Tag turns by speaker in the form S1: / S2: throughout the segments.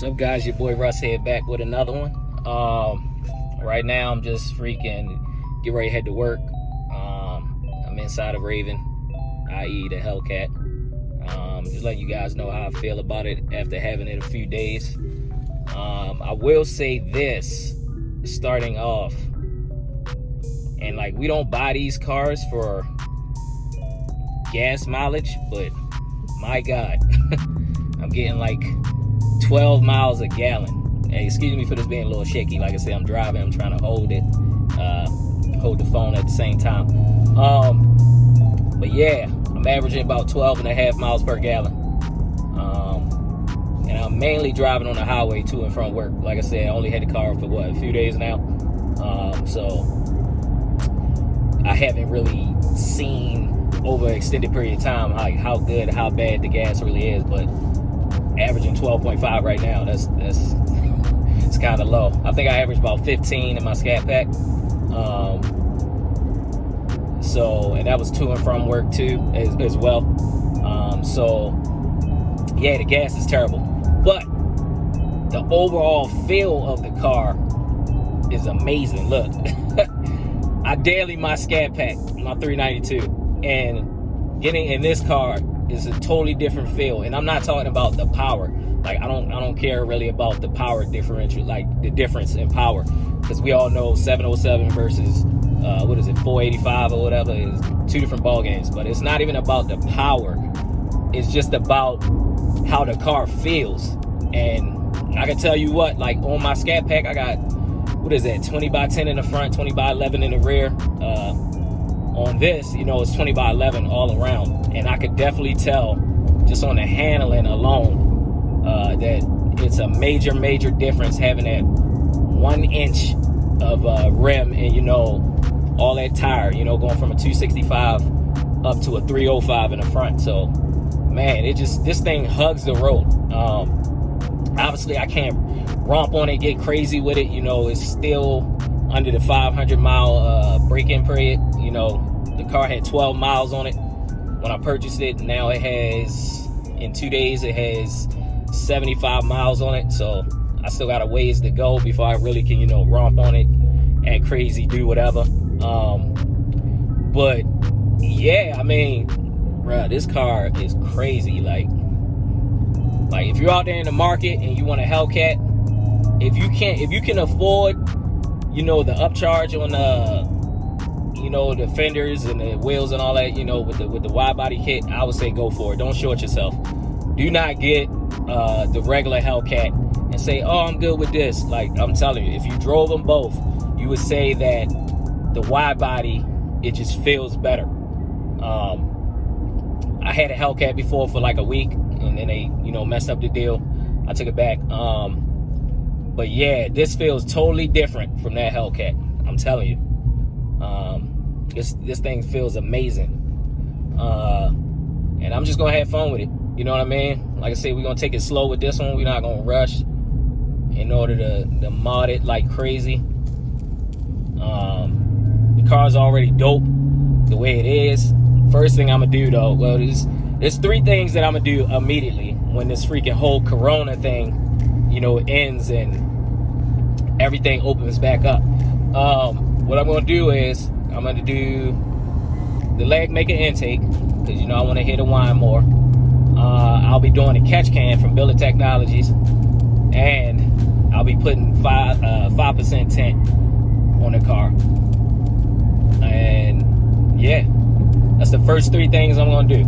S1: What's up, guys? Your boy Russ here, back with another one. Right now I'm just freaking get ready to head to work. I'm inside of Raven, i.e. the Hellcat. Just letting you guys know how I feel about it after having it a few days. I will say this, starting off, and like, we don't buy these cars for gas mileage, but my God, I'm getting like 12 miles a gallon. Hey, excuse me for this being a little shaky. Like I said, I'm driving, I'm trying to hold it, hold the phone at the same time. But yeah, I'm averaging about 12.5 miles per gallon. And I'm mainly driving on the highway to and from work. Like I said, I only had the car for what, a few days now. So I haven't really seen over an extended period of time like how good, how bad the gas really is, but averaging 12.5 right now, that's it's kind of low. I think I averaged about 15 in my Scatpack. So, and that was to and from work too, as well. So yeah, the gas is terrible, but the overall feel of the car is amazing. Look, I daily my Scatpack, my 392, and getting in this car is a totally different feel. And I'm not talking about the power. Like, I don't care really about the power differential, like the difference in power, because we all know 707 versus what is it, 485 or whatever, is two different ball games. But it's not even about the power, it's just about how the car feels. And I can tell you what, like on my Scatpack, I got, what is that, 20 by 10 in the front, 20 by 11 in the rear. On this, you know, it's 20 by 11 all around, and I could definitely tell just on the handling alone that it's a major difference having that 1 inch of rim, and you know, all that tire, you know, going from a 265 up to a 305 in the front. So man, it just, this thing hugs the road. Obviously I can't romp on it, get crazy with it, you know. It's still under the 500 mile break-in period. You know, the car had 12 miles on it when I purchased it. Now it has, in 2 days, it has 75 miles on it. So I still got a ways to go before I really can, you know, romp on it, act crazy, do whatever. But yeah, I mean, bruh, this car is crazy. Like if you're out there in the market and you want a Hellcat, if you can afford, you know, the upcharge on the, you know, the fenders and the wheels and all that, you know, with the wide body kit, I would say go for it. Don't short yourself. Do not get the regular Hellcat and say, oh, I'm good with this. Like, I'm telling you, if you drove them both, you would say that the wide body, it just feels better. I had a Hellcat before for like a week, and then they, you know, messed up the deal. I took it back. But yeah, this feels totally different from that Hellcat. I'm telling you. This thing feels amazing. And I'm just gonna have fun with it. You know what I mean? Like I said, we're gonna take it slow with this one. We're not gonna rush in order to mod it like crazy. The car's already dope the way it is. First thing I'm gonna do though, well, there's three things that I'm gonna do immediately when this freaking whole Corona thing, you know, ends and everything opens back up. What I'm gonna do is I'm gonna do the leg maker intake, because you know I want to hit a wine more. I'll be doing a catch can from Builder Technologies, and I'll be putting 5% tint on the car. And yeah, that's the first three things I'm gonna do.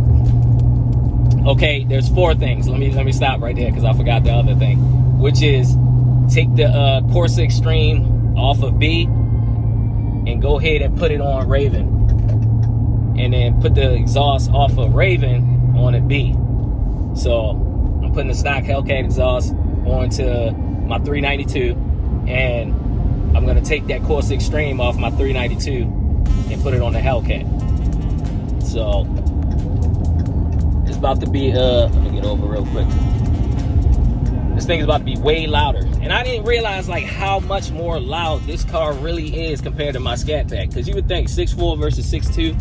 S1: Okay, there's four things. Let me stop right there because I forgot the other thing, which is take the Corsa Extreme off of B and go ahead and put it on Raven, and then put the exhaust off of Raven on a B. So I'm putting the stock Hellcat exhaust onto my 392, and I'm gonna take that Corsa Extreme off my 392 and put it on the Hellcat. So it's about to be let me get over real quick. This thing is about to be way louder, and I didn't realize like how much more loud this car really is compared to my Scatpack, because you would think 6'4" versus 6'2",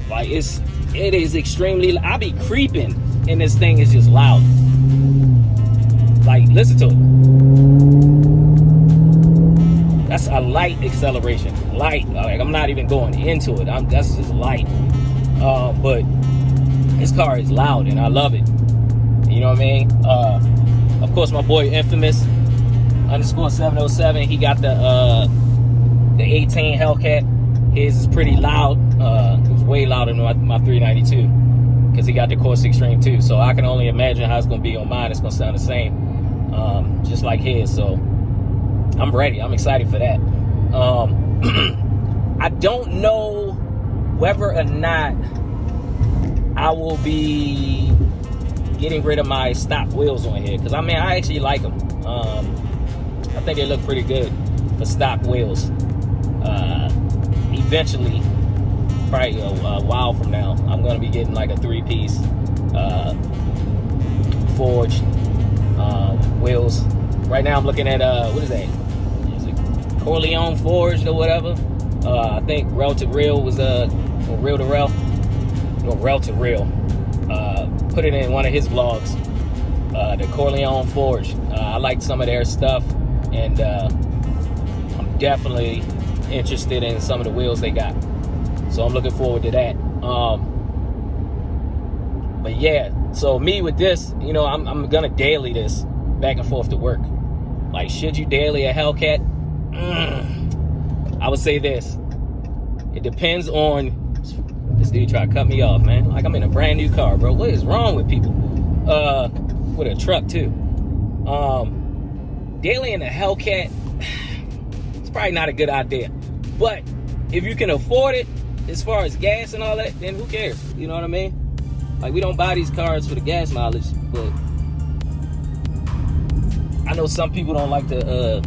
S1: like it is extremely. I be creeping and this thing is just loud. Like, Listen to it. That's a light acceleration. Light. Like, I'm not even going into it. That's just light. But this car is loud and I love it. You know what I mean? Of course, my boy Infamous _707. He got the 18 Hellcat. His is pretty loud. It was way louder than my 392 because he got the Course Extreme too. So I can only imagine how it's gonna be on mine. It's gonna sound the same, just like his. So I'm ready. I'm excited for that. I don't know whether or not I will be getting rid of my stock wheels on here, because I mean, I actually like them. I think they look pretty good for stock wheels. Eventually, probably a while from now, I'm gonna be getting like a 3-piece forged wheels. Right now I'm looking at what is that? Is it Corleone forged or whatever? I think rail to rail was or rail to rail. No, rail to rail. Put it in one of his vlogs. The Corleone forged. I like some of their stuff, and I'm definitely interested in some of the wheels they got. So I'm looking forward to that. But yeah, so me with this, you know, I'm gonna daily this back and forth to work. Like, should you daily a Hellcat? I would say this. It depends on. This dude tried to cut me off, man. Like, I'm in a brand new car, bro. What is wrong with people? With a truck too. Daily in a Hellcat, it's probably not a good idea. But if you can afford it, as far as gas and all that, then who cares? You know what I mean? Like, we don't buy these cars for the gas mileage, but I know some people don't like to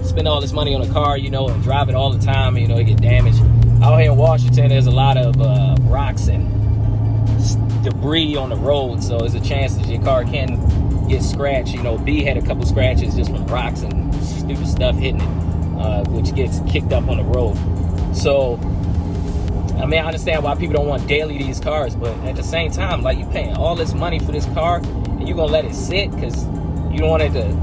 S1: spend all this money on a car, you know, and drive it all the time, and, you know, it get damaged. Out here in Washington, there's a lot of rocks and debris on the road, so there's a chance that your car can get scratched. You know, B had a couple scratches just from rocks and stupid stuff hitting it, which gets kicked up on the road. So, I mean, I understand why people don't want daily these cars, but at the same time, like, you're paying all this money for this car, and you're gonna let it sit because you don't want it to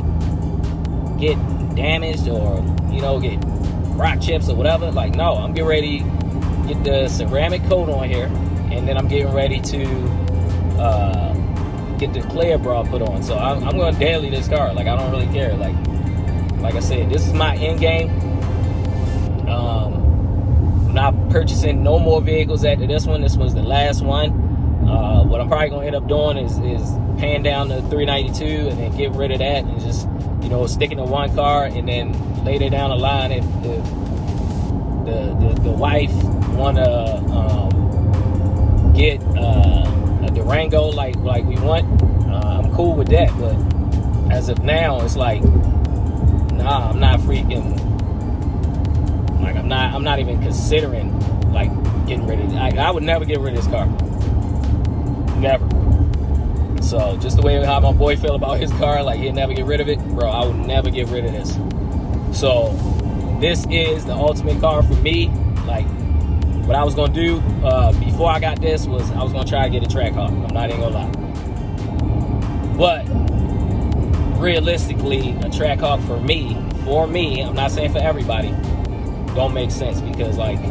S1: get damaged or, you know, get rock chips or whatever. Like, no, I'm getting ready to get the ceramic coat on here, and then I'm getting ready to get the clear bra put on. So I'm going to daily this car. Like, I don't really care. Like I said, this is my end game. I'm not purchasing no more vehicles after this one. This was the last one. What I'm probably going to end up doing is paying down the 392 and then get rid of that and just, you know, sticking to one car, and then later down the line, if the wife want to get a Durango like we want, I'm cool with that. But as of now, it's like, nah, I'm not freaking, like, I'm not even considering like getting rid of it. I would never get rid of this car, never. So just the way how my boy feel about his car, like, he'll never get rid of it, bro, I would never get rid of this. So this is the ultimate car for me. Like, what I was gonna do before I got this was I was gonna try to get a Trackhawk. I'm not even gonna lie. But realistically, a Trackhawk for me, I'm not saying for everybody, don't make sense, because like,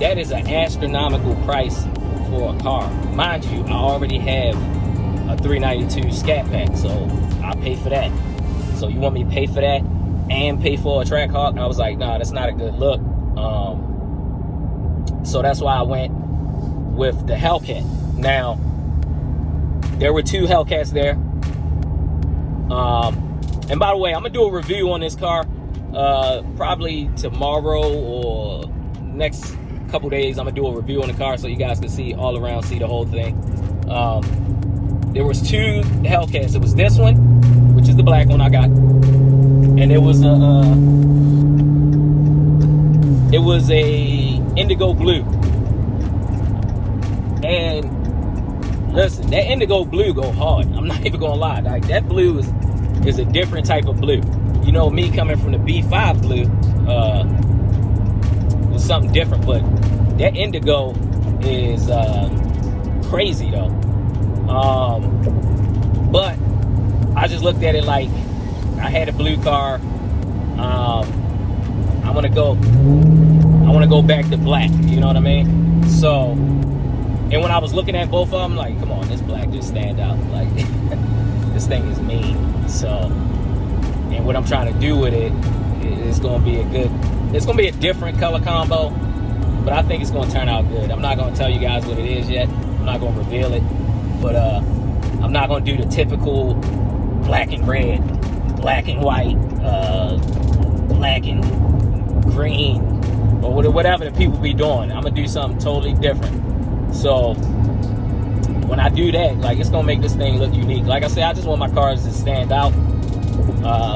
S1: that is an astronomical price for a car. Mind you, I already have a 392 Scatpack, so I pay for that. So you want me to pay for that and pay for a Trackhawk? I was like, nah, that's not a good look. So that's why I went with the Hellcat. Now, there were 2 Hellcats there. And by the way, I'm gonna do a review on this car probably tomorrow or next couple days. I'm gonna do a review on the car so you guys can see all around, see the whole thing. There was 2 Hellcats. It was this one, which is the black one I got, and it was a indigo blue. And listen, that indigo blue go hard. I'm not even gonna lie. Like, that blue is a different type of blue. You know, me coming from the B5 blue was something different, but that indigo is crazy though. But I I just looked at it like I had a blue car. I want to go back to black. You know what I mean? So, and when I was looking at both of them, like, come on, this black just stand out. Like, this thing is mean. So, and what I'm trying to do with it is going to be it's going to be a different color combo, but I think it's going to turn out good. I'm not going to tell you guys what it is yet. I'm not going to reveal it, but I'm not going to do the typical black and red, black and white, black and green, or whatever the people be doing. I'm going to do something totally different. So when I do that, like, it's going to make this thing look unique. Like I said, I just want my cars to stand out.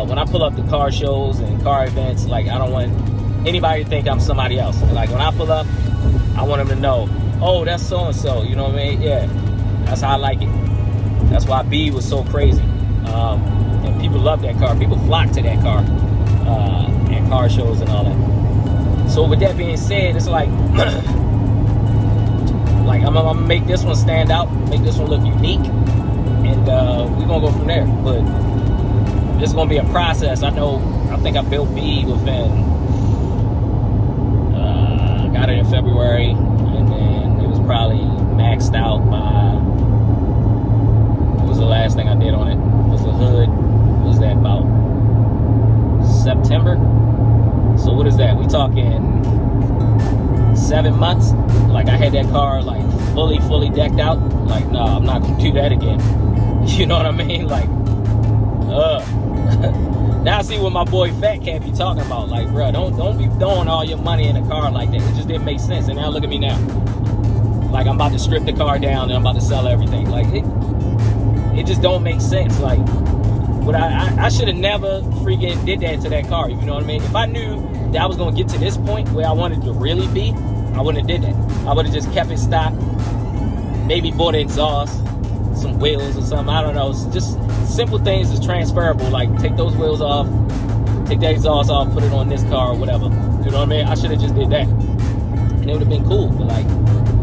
S1: When I pull up the car shows and car events, like, I don't want anybody to think I'm somebody else. Like, when I pull up, I want them to know, oh, that's so-and-so, you know what I mean? Yeah, that's how I like it. That's why B was so crazy. And people love that car. People flock to that car and car shows and all that. So with that being said, it's like, like, I'm gonna make this one stand out, make this one look unique, and we're gonna go from there. But it's gonna be a process. I think I built B within, got it in February, and then it was probably maxed out by, what was the last thing I did on it? It was the hood. What was that, about September? So what is that? We talking 7 months? Like, I had that car like fully decked out. Like, no, I'm not gonna do that again. You know what I mean? Like, now I see what my boy Fat Cat be talking about. Like, bro, don't be throwing all your money in a car like that. It just didn't make sense. And now look at me now. Like, I'm about to strip the car down and I'm about to sell everything. Like, it just don't make sense. Like, what I should have never freaking did that to that car. You know what I mean? If I knew that I was gonna get to this point where I wanted to really be, I wouldn't have did that. I would have just kept it stock. Maybe bought an exhaust, some wheels or something. I don't know. It's just simple things is transferable. Like, take those wheels off, take that exhaust off, put it on this car or whatever. You know what I mean? I should have just did that, and it would have been cool. But like,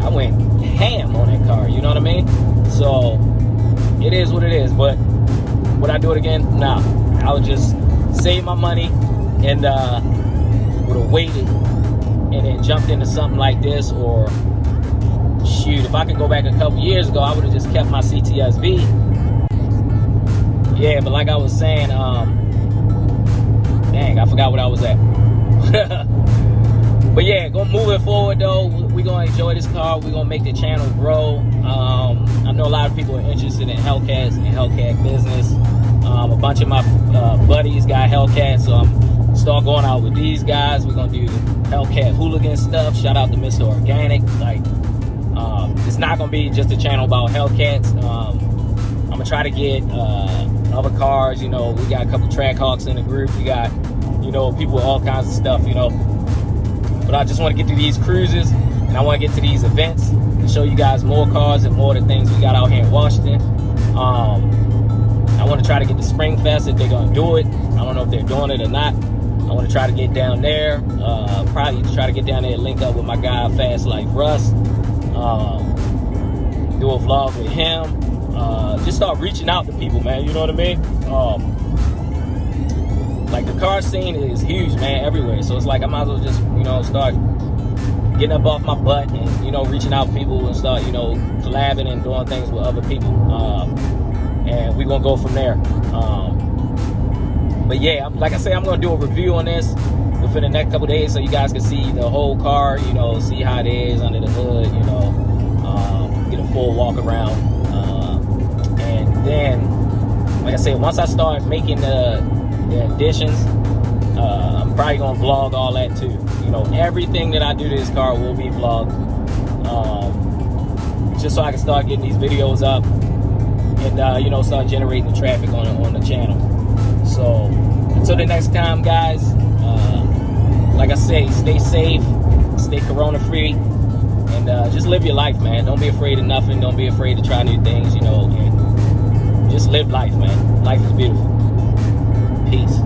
S1: I went ham on that car. You know what I mean? So it is what it is. But would I do it again? Nah. I would just save my money and would have waited and then jumped into something like this. Or shoot, if I could go back a couple years ago, I would have just kept my CTSV. Yeah, but like I was saying, dang, I forgot what I was at. But yeah, moving forward though, we're gonna enjoy this car. We're gonna make the channel grow. I know a lot of people are interested in Hellcats and Hellcat business. A bunch of my buddies got Hellcats, so I'm start going out with these guys. We're gonna do Hellcat hooligan stuff. Shout out to Mr. Organic. Like, it's not gonna be just a channel about Hellcats. I'm gonna try to get other cars. You know, we got a couple Trackhawks in the group. We got, you know, people with all kinds of stuff, you know. But I just want to get to these cruises, and I want to get to these events and show you guys more cars and more of the things we got out here in Washington. I want to try to get to Spring Fest if they're going to do it. I don't know if they're doing it or not. I want to try to get down there. Probably try to get down there and link up with my guy, Fast Life Russ. Do a vlog with him. Just start reaching out to people, man. You know what I mean? Like, the car scene is huge, man, everywhere. So it's like I might as well just, you know, start getting up off my butt and, you know, reaching out to people and start, you know, collabing and doing things with other people. And we're going to go from there. But yeah, like I say, I'm going to do a review on this within the next couple days so you guys can see the whole car, you know, see how it is under the hood, you know, get a full walk around. And then, like I said, once I start making the additions, I'm probably gonna vlog all that too. You know, everything that I do to this car will be vlogged, just so I can start getting these videos up and you know, start generating the traffic on the channel. So until the next time, guys, like I say, stay safe, stay corona free, and just live your life, man. Don't be afraid of nothing. Don't be afraid to try new things, you know, and just live life, man. Life is beautiful. Peace.